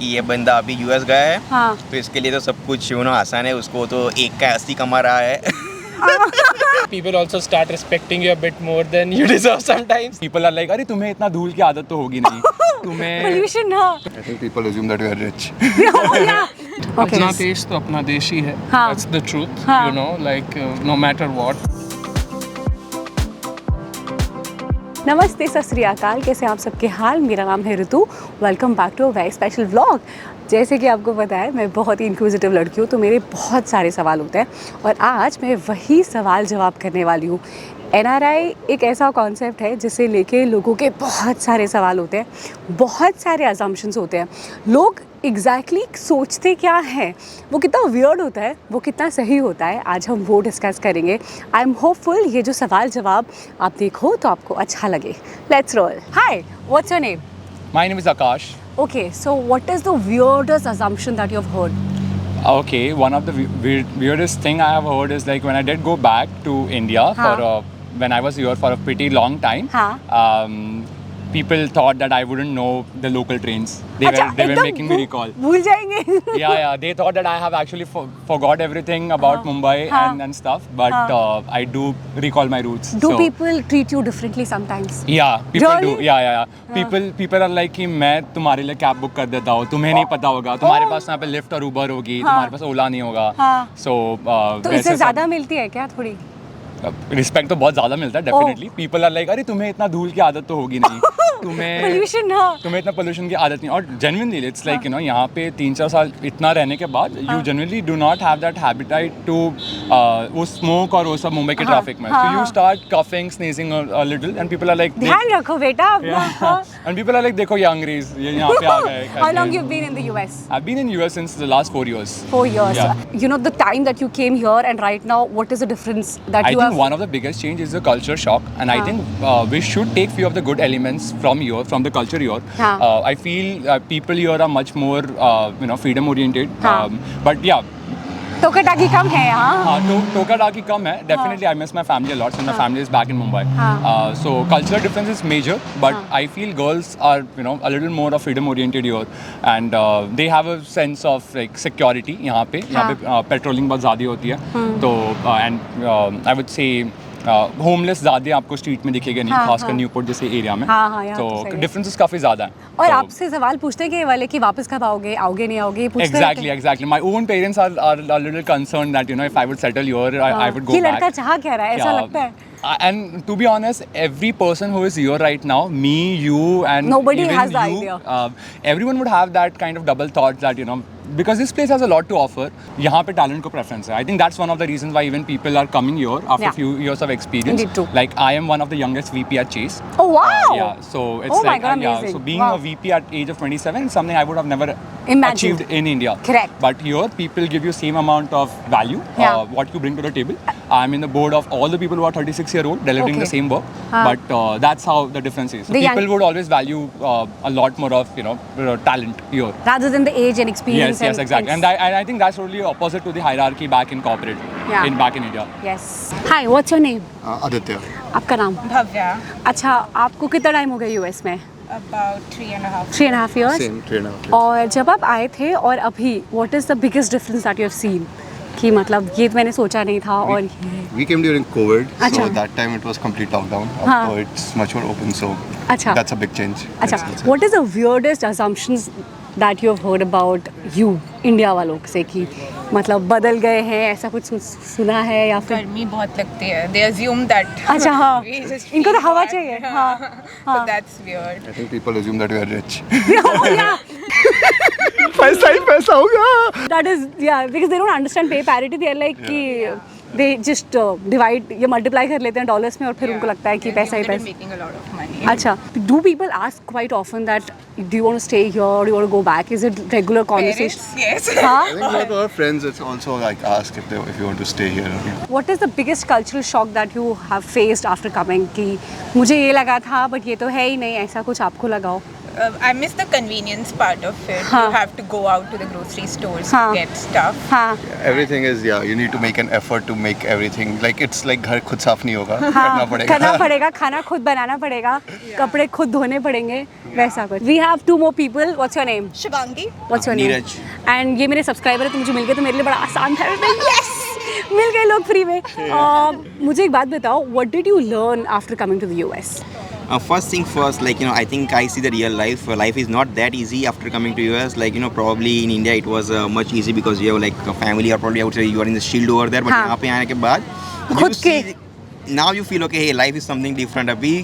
कि ये बंदा अभी यूएस गया है, हाँ. तो इसके लिए तो सब कुछ आसान है, उसको तो 1 का 80 कमा रहा है. People also start respecting you a bit more than you deserve sometimes. People are like, अरे तुम्हें इतना धूल की आदत तो होगी नहीं. तुम्हें Pollution, हाँ. I think people assume that we are rich. Okay. अपना देश तो अपना देश ही है. हाँ. That's the truth. हाँ. You know, like no matter what. नमस्ते, सत श्री अकाल, कैसे आप सबके हाल. मेरा नाम है Ritu. Welcome back to a very special vlog. जैसे कि आपको पता है, मैं बहुत ही इंक्विजिटिव लड़की हूँ, तो मेरे बहुत सारे सवाल होते हैं और आज मैं वही सवाल जवाब करने वाली हूँ. NRI एक ऐसा कॉन्सेप्ट है जिसे लेके लोगों के बहुत सारे सवाल होते हैं, बहुत सारे अजम्पशंस होते हैं. लोग एग्जैक्टली सोचते क्या हैं, वो कितना वियर्ड होता है, वो कितना सही होता है, आज हम वो डिस्कस करेंगे. आई एम होपफुल ये जो सवाल जवाब आप देखो तो आपको अच्छा लगे. Let's roll. Hi, what's your name? My name is Akash. Okay, so what is the weirdest assumption that you've heard? Okay, one of the weirdest thing I have heard is like when I did go back to India when I was here for a pretty long time. People thought that I wouldn't know the local trains. They were making me recall. भूल जाएंगे. Yeah. They thought that I have actually forgot everything about Mumbai and stuff. But I do recall my roots. Do people treat you differently sometimes? Yeah, people Really? do. Yeah. People are like कि मैं तुम्हारे लिए cab book कर देता हूँ. तुम्हें नहीं पता होगा. तुम्हारे पास यहाँ पे लिफ्ट और उबर होगी. तुम्हारे पास ओला नहीं होगा. So तो इससे ज़्यादा मिलती है क्या थोड़ी? रिस्पेक्ट तो बहुत ज़्यादा मिलता है डेफिनेटली. पीपल आर लाइक, अरे तुम्हें इतना धूल की आदत तो होगी नहीं. तुम्हें इतना पोल्यूशन की आदत नहीं. और जेन्युइनली इट्स लाइक यहाँ पे 3-4 साल इतना रहने के बाद you genuinely do not have that habitat to वो स्मोक और वो सब मुंबई के ट्रैफिक में. So you start coughing, sneezing a little and people are like, ध्यान रखो बेटा. एंड पीपल आर लाइक, देखो ये अंग्रेज ये यहाँ पे आ गए. How long you've been in the US? I've been in US since the last 4 years. 4 years. Yeah. You know the time that you came here and right now, what is the difference that I you have? think one of the biggest change is the culture shock, and I think we should take few of the good elements from here, from the culture here. I feel people here are much more, freedom oriented. But yeah. टोका टाकी कम है यहाँ. हाँ, टोका टाकी कम है. Definitely, I miss my family a lot. So my family is back in Mumbai. So cultural difference is major, but I feel girls are, a little more of freedom oriented here, and they have a sense of like security. यहाँ पे patrolling बहुत ज़्यादा होती है. तो and I would say homeless ज़्यादा आपको street में दिखेगा नहीं, खासकर न्यूपोर्ट जैसे एरिया में. तो डिफरेंसेस काफ़ी ज़्यादा हैं. और आपसे सवाल पूछते हैं कि वाले कि वापस कब आओगे नहीं आओगे. Exactly. My own parents are a little concerned that if I would settle here, I would go back. ये लड़का चाह क्या रहा है, ऐसा लगता है. And to be honest, every person who is here right now, me, you, and nobody even has the you, idea. Everyone would have that kind of double thought that because this place has a lot to offer. यहाँ पे talent को preference है. I think that's one of the reasons why even people are coming here after few years of experience. Indeed too. Like I am one of the youngest VP at Chase. Oh wow! Yeah, so it's my God, amazing. So being a VP at age of 27 is something I would have never imagined achieved in India. Correct. But here people give you same amount of value, what you bring to the table. I'm in the board of all the people who are 36-year-old delivering the same work. But that's how the difference is. So people would always value a lot more of talent here rather than the age and experience. Yes, exactly. And I think that's totally opposite to the hierarchy back in corporate, back in India. Yes. Hi, what's your name? Aditya. आपका नाम? भव्या. अच्छा, आपको कितना time हो गया US में? About 3.5. 3.5 years. Same 3.5 years. और जब आप आए थे और अभी, what is the biggest difference that you have seen? कि मतलब ये मैंने सोचा नहीं था. और we came during COVID, so that time it was complete lockdown. Now it's much more open, so that's a big change. अच्छा, what is the weirdest assumptions that you have heard about you, India वालों से, कि मतलब बदल गए हैं, ऐसा कुछ सुना है या फिर? गर्मी बहुत लगती है. They assume that. अच्छा, हाँ. इनको तो हवा चाहिए. So that's weird. I think people assume that we are rich. पैसा ही पैसा होगा. That is, because they don't understand pay parity. They are like कि they just divide या multiply कर लेते हैं डॉलर्स में और फिर उनको लगता है कि पैसा ही पैसा. Making a lot of money. अच्छा, do people ask quite often that do you want to stay here or do you want to go back? Is it regular conversation? Yes. I think a lot of our friends it's also like ask if you want to stay here. What is the biggest cultural shock that you have faced after coming? कि मुझे ये लगा था but ये तो है ही नहीं, ऐसा कुछ आपको लगा हो? I miss the convenience part of it. हाँ. You have to go out to the grocery stores हाँ. to get stuff. हाँ Everything is, yeah, you need to make an effort to make everything. Like it's like घर खुद साफ नहीं होगा, करना पड़ेगा, खाना खुद बनाना पड़ेगा, कपड़े खुद धोने पड़ेंगे, वैसा कुछ. We have 2 more people. What's your name? Shivangi. What's your name? Neeraj. And ये मेरे सब्सक्राइबर है, तो मुझे मिल गए, तो मेरे लिए बड़ा आसान था. यस, मिल गए लोग फ्री में. मुझे एक बात बताओ, what did you learn after coming to the US? First thing first, like, I think I see the real life. Life is not that easy after coming to US. Like, probably in India it was much easy because you have like a family, or probably I would say you are in the shield over there. But हाँ. यहाँ पे आने के बाद खुद के now you feel okay, hey, life is something different. अभी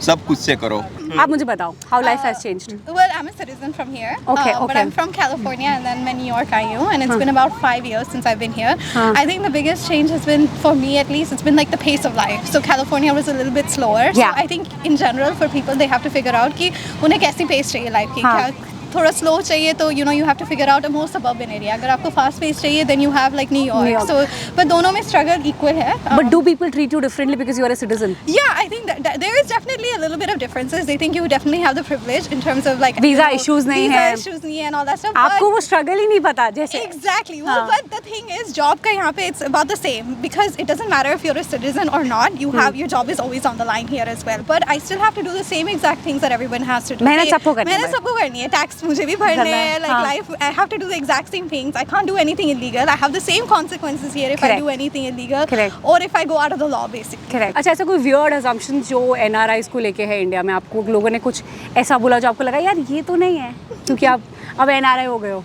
सब खुद से करो. आप मुझे बताओ, how life has changed. Well, I'm a citizen from here. Okay, But okay. I'm from California and then New York IU, and it's been about 5 years since I've been here. I think the biggest change has been, for me at least, it's been like the pace of life. So California was a little bit slower. Yeah. So I think in general for people, they have to figure out कि उन्हें कैसी pace चाहिए life की. हाँ. क्या थोड़ा slow चाहिए तो you have to figure out a more suburban area. अगर आपको fast pace चाहिए then you have like New York. So but दोनों में struggle equal है. But do people treat you differently because you are a citizen? Yeah, I think that there is definitely a little bit of differences. They think you definitely have the privilege in terms of like Visa issues नहीं है. Visa issues नहीं है and all that stuff. आपको वो struggle ही नहीं पता जैसे. Exactly. Well, but the thing is, job का यहाँ पे it's about the same because it doesn't matter if you're a citizen or not. You have your job is always on the line here as well. But I still have to do the same exact things that everyone has to do. मेहनत सबको करनी है. मेहनत सबको करनी है. Tax मुझे भी भरने हैं. Like life, I have to do the exact same things. I can't do anything illegal. I have the same consequences here if I do anything illegal. Correct. Or if I go out of the law, basically. Correct. अच्छा, ऐसा कोई weird assumption जो NRIs को लेके है India में, आपको लोगों ने कुछ ऐसा बोला जो आपको लगा यार ये तो नहीं है क्योंकि आप अब NRI हो गए हो?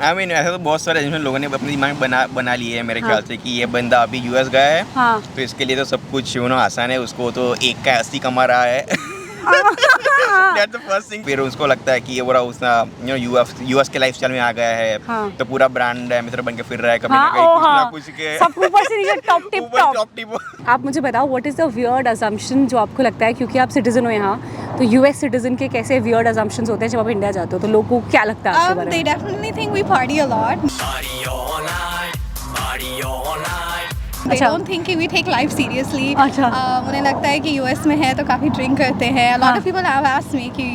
I mean, ऐसा तो बहुत सारे जिसमें लोगों ने अपने दिमाग में बना लिए है मेरे ख्याल से कि ये बंदा अभी US गया है, तो इसके लिए तो सब कुछ आसान है, उसको तो एक का 80 कमा रहा है. That's the first thing. फिर उसको लगता है कि ये पूरा उसना यूएस के लाइफस्टाइल में आ गया है, तो पूरा ब्रांड एम्बेसडर बन के फिर रहा है कभी ना कहीं कुछ ना कुछ के सब ऊपर से नीचे टॉप टिप. आप मुझे बताओ what is the weird assumption जो आपको लगता है क्योंकि आप सिटीजन हो यहाँ, तो यूएस सिटीजन के कैसे वियर्ड असम्पशंस होते हैं जब आप इंडिया जाते हो, तो लोगों को क्या लगता है आपके बारे में? They definitely think we party a lot. They don't think कि we take life seriously. अच्छा. उन्हें लगता है कि US में है तो काफ़ी drink करते हैं. A lot of people have asked me कि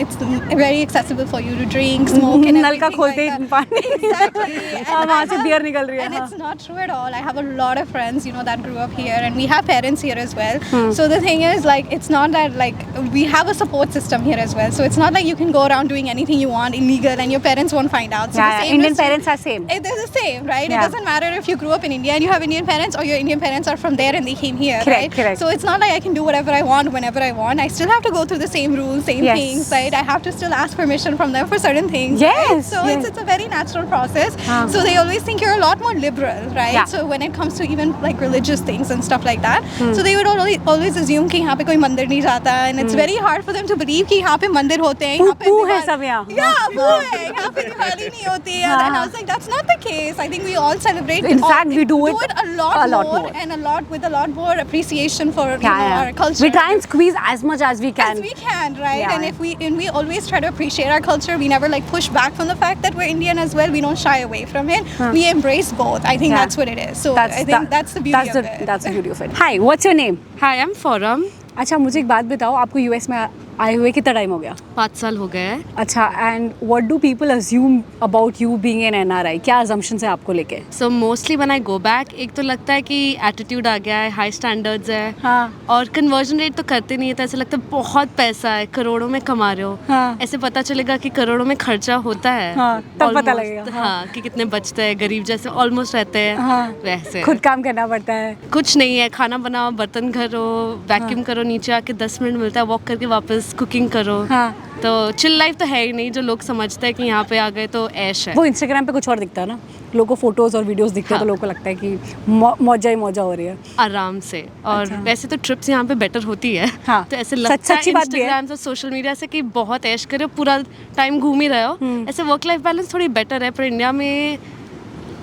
it's very accessible for you to drink, smoke and नल का everything खोलते like ही that. पानी. Exactly. वहाँ से बियर निकल रही है. And it's not true at all. I have a lot of friends, that grew up here, and we have parents here as well. So the thing is, like, it's not that like we have a support system here as well. So it's not like you can go around doing anything you want illegal and your parents won't find out. So the same Indian parents are same. They're the same, right? Yeah. It doesn't matter if you grew up in India and you have Indian parents, or your Indian parents are from there and they came here, Correct, right? correct. So it's not like I can do whatever I want whenever I want. I still have to go through the same rules, same Yes. things, right? I have to still ask permission from them for certain things. Yes, Right? So yes. it's a very natural process. So they always think you're a lot more liberal, right? Yeah. So when it comes to even like religious things and stuff like that, so they would always assume कि यहाँ पे कोई मंदिर नहीं जाता, and it's very hard for them to believe कि यहाँ पे मंदिर होते हैं, यहाँ पे पू है दिवाली- सब यहाँ. Yeah, पू है, यहाँ पे दिवाली नहीं होती है. And I was like, that's not the case. I think we all celebrate. In fact, we do it a lot more. and with a lot more appreciation for our culture. We try and squeeze as much as we can. As we can, right? Yeah, And yeah. we always try to appreciate our culture. We never like push back from the fact that we're Indian as well. We don't shy away from it. We embrace both. I think Yeah. that's what it is. So I think that's the beauty of it. That's the beauty of it. Hi, what's your name? Hi, I'm Forum. अच्छा, मुझे एक बात बताओ, आपको US में आए हुए कितना टाइम हो गया? 5 साल हो गए हैं. अच्छा, and what do people assume about you being an NRI? क्या अजम्पशंस है आपको लेके? So mostly when I go back, एक तो लगता है कि एटीट्यूड आ गया है, हाई स्टैंडर्ड्स है, हाँ. और कन्वर्जन रेट तो करते नहीं है, तो ऐसा लगता है बहुत पैसा है, करोड़ों में कमा रहे हो. हाँ. ऐसे पता चलेगा कि करोड़ों में खर्चा होता है. हाँ, तब पता Almost, लगेगा. हाँ, कि कितने बचते हैं, गरीब जैसे ऑलमोस्ट रहते हैं. हाँ. वैसे खुद काम करना पड़ता है. कुछ नहीं है, खाना बनाओ, बर्तन करो, वैक्यूम करो, नीचे आके 10 मिनट मिलता है, वॉक करके वापस कुकिंग करो. हाँ. तो चिल लाइफ तो है ही नहीं, जो लोग समझते हैं कि यहाँ पे आ गए तो ऐश है. वो इंस्टाग्राम पे कुछ और दिखता है ना, लोगों को फोटोज और वीडियोस दिखते हैं, तो लोगों को लगता है कि मौजा ही मौजा हो रही है. आराम से. और अच्छा. वैसे तो ट्रिप्स यहाँ पे बेटर होती है. हाँ. तो ऐसे लगता है सच्ची बात भी है. इंस्टाग्राम और सोशल मीडिया से कि बहुत ऐश करे, पूरा टाइम घूम ही रहे हो. ऐसे वर्क लाइफ बैलेंस थोड़ी बेटर है, पर इंडिया में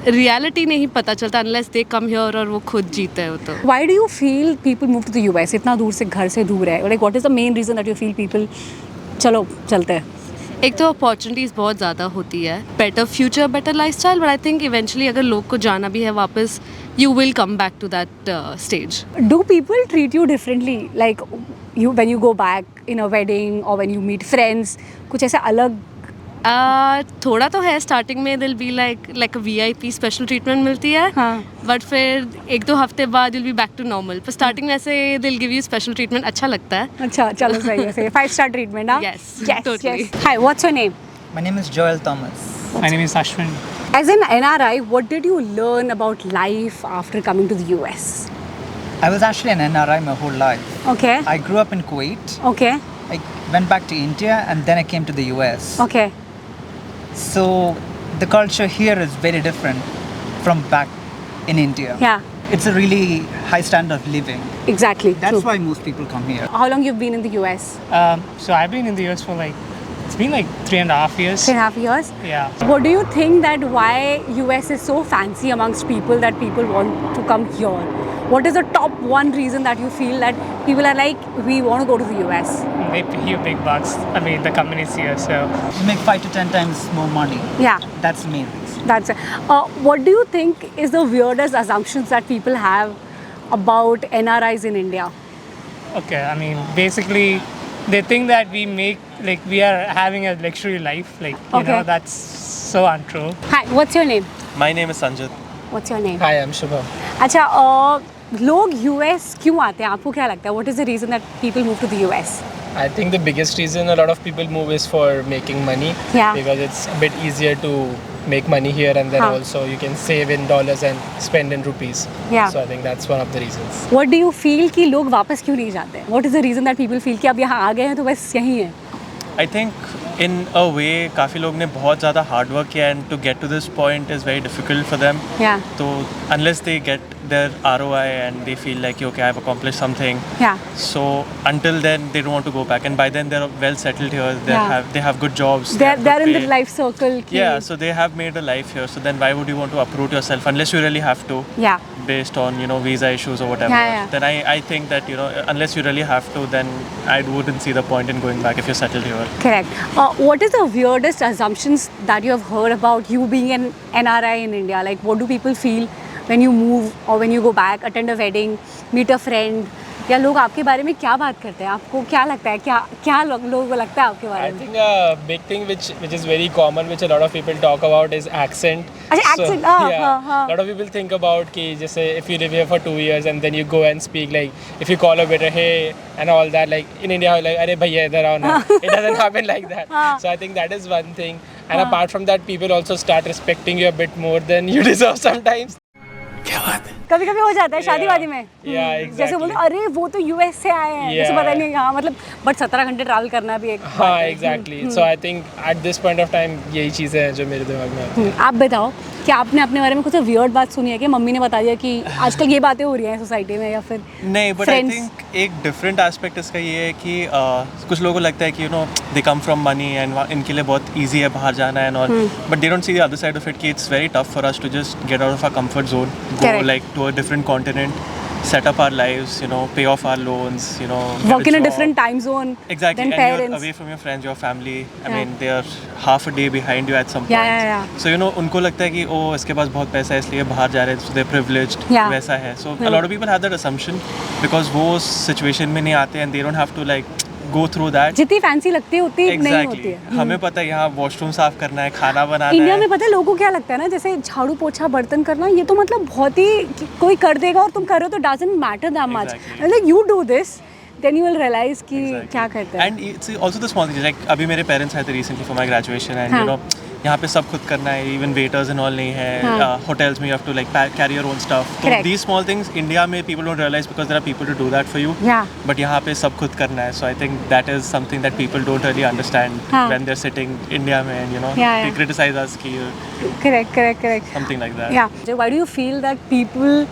रियलिटी नहीं पता चलता अनलेस दे कम हियर और वो खुद जीते हो. तो Why do you feel people move to the US? इतना दूर से, घर से दूर है. Like what is the main reason that you feel people चलो चलते हैं? एक तो अपॉर्चुनिटीज़ बहुत ज़्यादा होती है, better future, better lifestyle, but I think eventually अगर लोग को जाना भी है वापस, you will come back to that stage. Do people treat you differently, like you when you go back in a wedding or when you meet friends? कुछ ऐसा अलग? थोड़ा तो है, स्टार्टिंग में दिल be like VIP special treatment मिलती है, बट फिर 1-2 हफ्ते बाद will be back to normal. पर स्टार्टिंग में ऐसे दिल गिव यू स्पेशल ट्रीटमेंट, अच्छा लगता है. अच्छा, चलो सही है, सही है. 5-star treatment. हाँ, Yes, totally. Hi, what's your name? My name is Joel Thomas. My name is Ashwin. As an NRI, what did you learn about life after coming to the US? I was actually an NRI my whole life. Okay. I grew up in Kuwait. Okay. I went back to India and then I came to the US. Okay. So the culture here is very different from back in India. Yeah. It's a really high standard of living. Exactly. That's True. why most people come here. How long you've been in the US? So I've been in the US for it's been 3.5 years. 3.5 years. Yeah. What do you think that why US is so fancy amongst people that people want to come here? What is the top one reason that you feel that people are like, we want to go to the US? They pay you big bucks. I mean, the company's here, so. You make 5 to 10 times more money. Yeah. That's the main reason. That's it. What do you think is the weirdest assumptions that people have about NRIs in India? Okay, I mean, basically, they think that we are having a luxury life. That's so untrue. Hi, what's your name? My name is Sanjit. What's your name? Hi, I'm Shubham. अच्छा, लोग US क्यों आते हैं? आपको क्या लगता है? What is the reason that people move to the US? I think the biggest reason a lot of people move is for making money. Yeah. Because it's a bit easier to make money here, and then also you can save in dollars and spend in rupees. Yeah. So I think that's one of the reasons. What do you feel कि लोग वापस क्यों नहीं जाते हैं? What is the reason that people feel कि अब यहाँ आ गए हैं तो बस यहीं है? I think in a way काफ़ी लोग ने बहुत ज़्यादा hard work किया and to get to this point is very difficult for them. Yeah. So unless they get their ROI and they feel like okay I've accomplished something. Yeah. So until then they don't want to go back, and by then they're well settled here. They have good jobs. They're in the life circle. Yeah. So they have made a life here. So then why would you want to uproot yourself unless you really have to? Yeah. Based on visa issues or whatever. Yeah. Then I think that unless you really have to, then I wouldn't see the point in going back if you're settled here. Correct. What is the weirdest assumptions that you have heard about you being an NRI in India? Like, what do people feel when you move or when you go back, attend a wedding, meet a friend? या लोग आपके बारे में क्या बात करते हैं? आपको क्या लगता है? क्या लोगों को लगता है आपके बारे में? I think a big thing which is very common, which a lot of people talk about, is accent. अच्छा, accent. A lot of people think about कि जैसे if you live here for 2 years and then you go and speak, like if you call a waiter hey and all that, like in India like अरे भैया इधर आओ ना. It doesn't happen like that. So I think that is one thing. And apart from that, people also start respecting you a bit more than you deserve sometimes. कभी कभी हो जाता है शादी वादी में. exactly. जैसे बोलते अरे वो तो US से आए हैं, जैसे पता नहीं. हाँ, मतलब बट 17 घंटे ट्रैवल करना भी एक. हाँ, exactly. So I think at this point of time यही चीज़ें हैं जो मेरे दिमाग में आती हैं. आप बताओ कि आपने अपने बारे में कुछ वियर्ड बात सुनी है कि मम्मी ने बता दिया कि आजकल ये बातें हो रही हैं सोसाइटी में, या फिर नहीं, बट आई थिंक एक डिफरेंट एस्पेक्ट इसका ये है कि कुछ लोगों को लगता है कि they come from money and इनके लिए बहुत ईजी है बाहर जाना and all, but they don't see the other side of it कि it's very tough for us to just get out of our comfort zone, go like to a different continent, set up our lives, pay off our loans, work in a different time zone. Exactly. Than and parents. You're away from your friends, your family. I mean, they are half a day behind you at some point. Yeah. So उनको लगता है कि इसके पास बहुत पैसा है इसलिए बाहर जा रहे हैं, so they're privileged. वैसा है. So a lot of people have that assumption because वो situation में नहीं आते and they don't have to like go through that. जितनी फैंसी लगती है उतनी नहीं होती है. हमें पता है यहाँ वॉशरूम साफ करना है, खाना बनाना है. इंडिया में पता है लोगों को क्या लगता है ना, जैसे झाड़ू पोछा बर्तन करना, ये तो मतलब बहुत ही कोई कर देगा और तुम कर रहे हो तो doesn't matter that much. Like you do this, then you will realize कि क्या करते हैं. And it's also the small things, like अभी मेरे parents आए थे recently for my graduation and यहाँ पे सब खुद करना है, even waiters and all नहीं है, hotels में you have to like carry your own stuff. So these small things India में people don't realize because there are people to do that for you. But यहाँ पे सब खुद करना है. So I think that is something that people don't really understand when they're sitting India में and they criticize us कि correct something like that. Yeah. So why do you feel that people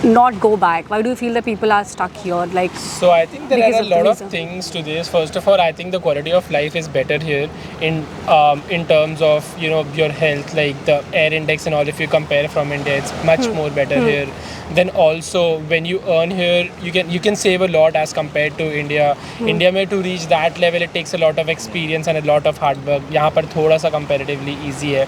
not go back? Why do you feel that people are stuck here? Like, so I think there because are a of the lot of visa? things to this. First of all, I think the quality of life is better here in terms of your health, like the air index and all. If you compare from India, it's much more better here. Then also when you earn here, you can save a lot as compared to India. India में to reach that level, it takes a lot of experience and a lot of hard work. यहाँ पर थोड़ा सा comparatively easy है.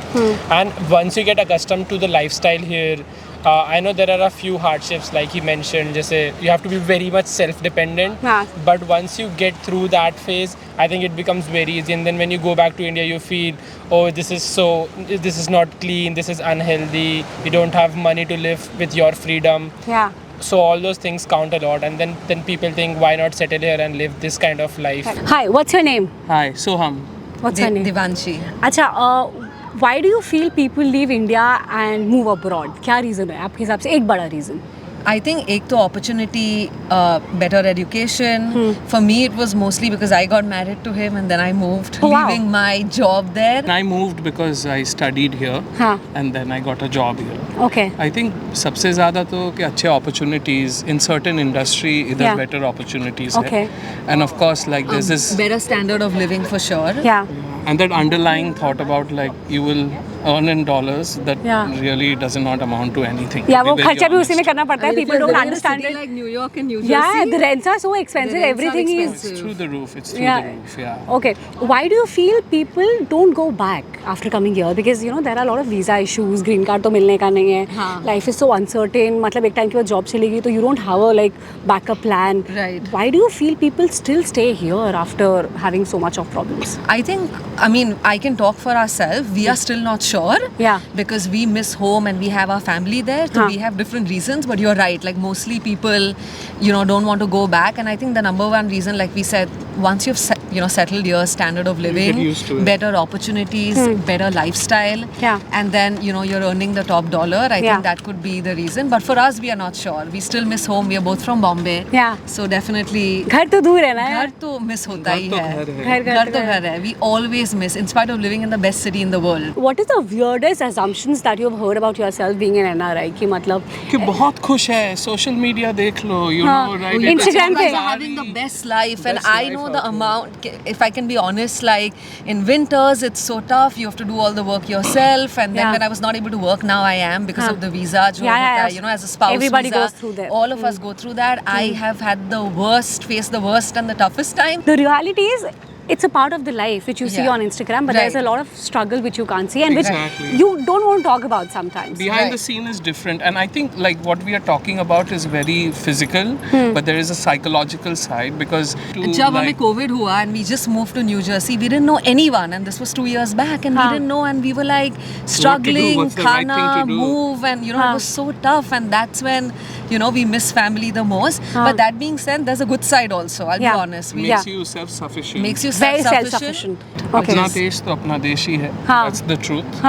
And once you get accustomed to the lifestyle here, I know there are a few hardships like he mentioned. Just you have to be very much self-dependent. But once you get through that phase, I think it becomes very easy. And then when you go back to India, you feel, oh, this is not clean. This is unhealthy. You don't have money to live with your freedom. Yeah. So all those things count a lot. And then people think, why not settle here and live this kind of life? Hi, what's your name? Hi, Soham. What's your name? Divanshi. अच्छा, why do you feel people leave India and move abroad? क्या reason है आपके हिसाब से? एक बड़ा reason. I think एक तो opportunity, better education. For me, it was mostly because I got married to him and then I moved, leaving my job there. I moved because I studied here and then I got a job here. Okay. I think सबसे ज़्यादा तो कि अच्छे opportunities in certain industry इधर better opportunities है. And of course, like there's this better standard of living for sure. Yeah. And that underlying thought about like you will earn in dollars that really does not amount to anything. Yeah, वो खर्चा भी उसी में करना पड़ता है. People don't understand it. Like New York and New Jersey. Yeah, the rents are so expensive. Everything is through the roof. It's through the roof. Yeah. Okay. Why do you feel people don't go back after coming here? Because there are a lot of visa issues. Green card तो मिलने का नहीं है. Life is so uncertain. मतलब एक time के बाद job चलेगी तो you don't have a like backup plan. Right. Why do you feel people still stay here after having so much of problems? I mean, I can talk for ourselves. We are still not sure. Yeah. Because we miss home and we have our family there. So we have different reasons. But you're right. Like mostly people, don't want to go back. And I think the number one reason, like we said, once you've settled your standard of living, better opportunities, better lifestyle, and then you're earning the top dollar. I think that could be the reason. But for us, we are not sure. We still miss home. We are both from Bombay. Yeah. So definitely. घर तो दूर है ना. घर तो miss होता ही है. घर तो घर है. We always miss, in spite of living in the best city in the world. What is the weirdest assumptions that you've heard about yourself being an NRI? कि मतलब कि बहुत खुश है. Social media देख लो. You know, right? Instagram पे. Having the best life, and I know the amount. If I can be honest, like in winters it's so tough. You have to do all the work yourself, and then when I was not able to work, now I am because of the visa. As a spouse everybody visa, goes through that. All of us go through that. I have had the worst, faced the worst and the toughest time. The reality is, it's a part of the life which you see on Instagram, but there's a lot of struggle which you can't see and which you don't want to talk about sometimes. Behind the scene is different, and I think like what we are talking about is very physical, but there is a psychological side because जब हमें COVID हुआ and we just moved to New Jersey, we didn't know anyone, and this was 2 years back, and we didn't know, and we were like struggling, khana, move, and it was so tough, and that's when we miss family the most. But that being said, there's a good side also. I'll be honest. Makes you self-sufficient. Makes you very self-sufficient. Okay. अपना देश तो अपना देश ही है. That's the truth.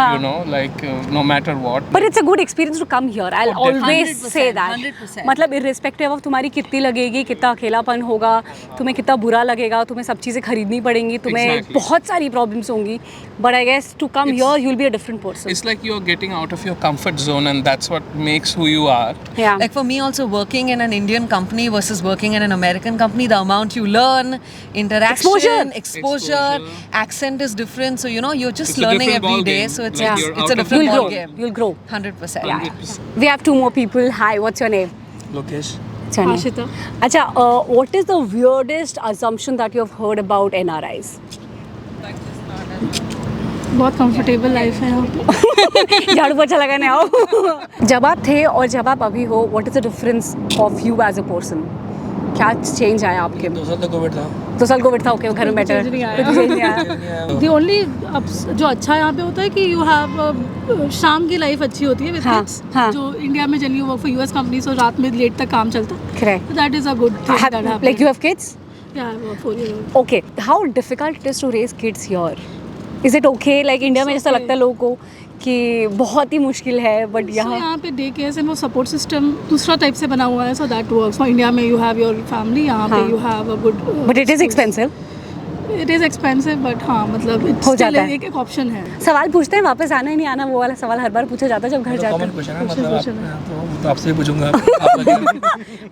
Like no matter what. But it's a good experience to come here. I'll always say that. 100%. मतलब irrespective of तुम्हारी कितनी लगेगी, कितना अकेलापन होगा, तुम्हें कितना बुरा लगेगा, तुम्हें सब चीजें खरीदनी पड़ेंगी, तुम्हें बहुत सारी problems होंगी. But I guess to come here, you'll be a different person. It's like you're getting out of your comfort zone, and that's what makes who you are. Yeah. Like for me also, working in an Indian company versus working in an American company, the amount you learn, interaction, exposure, accent is different. So you're just learning every day. So it's a different ball game. You'll grow. 100%. Yeah. We have two more people. Hi, what's your name? Lokesh. Ashita. Acha, what is the weirdest assumption that you have heard about NRIs? बहुत comfortable life है यहाँ पे. झाड़ू पोछा लगाने आओ. जब आप थे और जब आप अभी हो, what is the difference of you as a person? क्या चेंज आया आपके में? 2 साल तो कोविड था. 2 साल कोविड था. ओके, घर में बैठे. कुछ चेंज नहीं आया. The only जो अच्छा यहाँ पे होता है कि you have शाम की लाइफ अच्छी होती है with kids. जो इंडिया में generally work for US companies और रात में लेट तक काम चलता है. Correct. So that is a good thing that happens. Like you have kids? Yeah, I have a 4-year-old. Okay. How difficult it is to raise kids here? Is it okay? Like India में जैसा लगता है लोगों को कि बहुत ही मुश्किल है, बट यहाँ पे डे केयर में सपोर्ट सिस्टम दूसरा टाइप से बना हुआ है. So that works. For India में यू हैव योर फैमिली, यहाँ पे you have a good. But it is expensive. It is expensive but हाँ मतलब it's हो still जाता है। एक ऑप्शन है। सवाल पूछते हैं वापस आना ही नहीं आना, वो वाला सवाल हर बार पूछा जाता है जब घर जाते कॉमन हैं। क्वेश्चन है, मतलब तो आपसे ही पूछूंगा।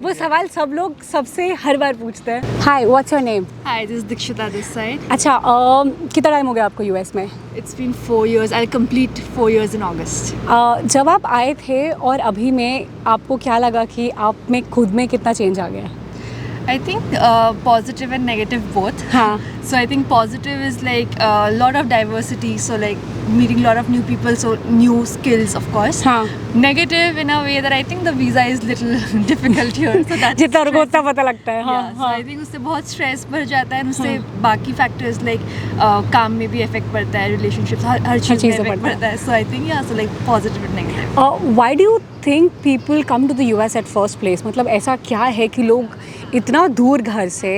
वो सवाल सब लोग सबसे हर बार पूछते हैं। Hi, what's your name? Hi, this is Dikshita this side. अच्छा, कितना टाइम हो गया आपको यूएस में? It's been 4 years. I'll complete 4 years in August. जब आप आए थे और अभी में आपको क्या लगा कि आप में खुद में कितना चेंज आ गया? I think positive and negative both. हाँ. So I think positive is like a lot of diversity. So like meeting a lot of new people, so new skills of course. हाँ. Negative in a way that I think the visa is little difficult here. So that's जितना उनको उतना पता लगता है। हाँ, yeah, हाँ. so I think उससे बहुत stress बढ़ जाता है, उससे बाकी factors like काम में भी effect पड़ता है, relationships हर चीज़ में effect पड़ता है. So I think yeah, so like positive and negative. Why do you think people come to the US at first place? मतलब ऐसा क्या है कि लोग इतना दूर घर से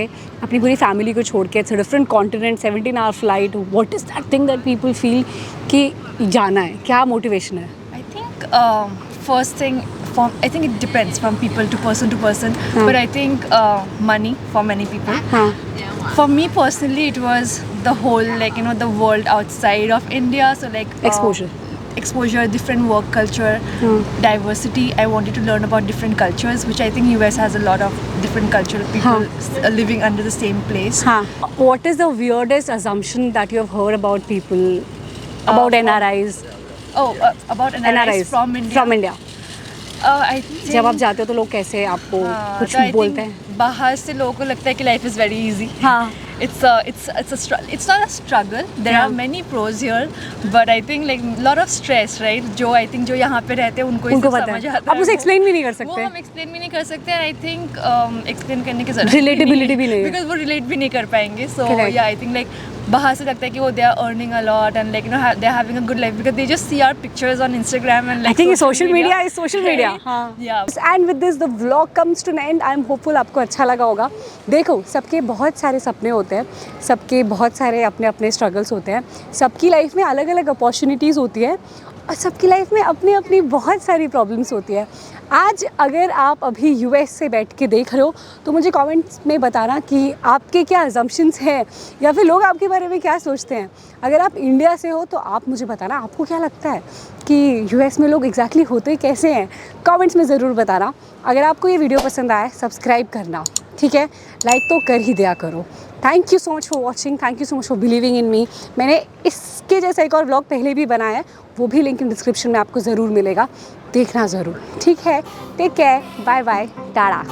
अपनी पूरी फैमिली को छोड़ के, it's a different continent, 17-hour flight, what is that thing that people feel कि जाना है? क्या मोटिवेशन है? I think first thing, I think it depends from people to person, but I think money for many people. For me personally, it was the whole like the world outside of India, so like exposure, different work culture, diversity. I wanted to learn about different cultures, which I think US has a lot of different cultural people living under the same place. What is the weirdest assumption that you have heard about people, about NRIs? About NRIs from India. From India. I think जब आप जाते हो तो लोग कैसे आपको कुछ बोलते हैं? बाहर से लोगों को लगता है कि life is very easy. हाँ. It's not a struggle. There are many pros here, but I think like lot of stress, right? जो I think जो यहाँ पे रहते हैं उनको समझ आता है. आप उसे explain भी नहीं कर सकते. वो हम explain भी नहीं कर सकते. And I think explain करने की जरूरत relatability भी नहीं है. Because वो relate भी नहीं कर पाएंगे. So yeah, I think like बाहर से लगता है कि वो they are earning a lot and like they are having a good life because they just see our pictures on Instagram and like I think social media is social media. हाँ. Yeah. And with this the vlog comes to an end. I'm hopeful आपको अच्छा लगा होगा. देखो, सबके बहुत सारे सपने होते हैं, सबके बहुत सारे अपने अपने स्ट्रगल्स होते हैं, सबकी लाइफ में अलग अलग अपॉर्चुनिटीज़ होती है और सबकी लाइफ में अपनी अपनी बहुत सारी प्रॉब्लम्स होती है. आज अगर आप अभी यूएस से बैठ के देख रहे हो तो मुझे कमेंट्स में बताना कि आपके क्या अजम्पशंस हैं या फिर लोग आपके बारे में क्या सोचते हैं. अगर आप इंडिया से हो तो आप मुझे बताना आपको क्या लगता है कि यूएस में लोग एग्जैक्टली होते कैसे हैं. कमेंट्स में ज़रूर बताना. अगर आपको ये वीडियो पसंद आए सब्सक्राइब करना, ठीक है, लाइक तो कर ही दिया करो. Thank you so much for watching, thank you so much for believing in me. मैंने इसके जैसा एक और व्लॉग पहले भी बनाया है, वो भी लिंक इन डिस्क्रिप्शन में आपको ज़रूर मिलेगा, देखना ज़रूर. ठीक है, take care, bye bye, Tata.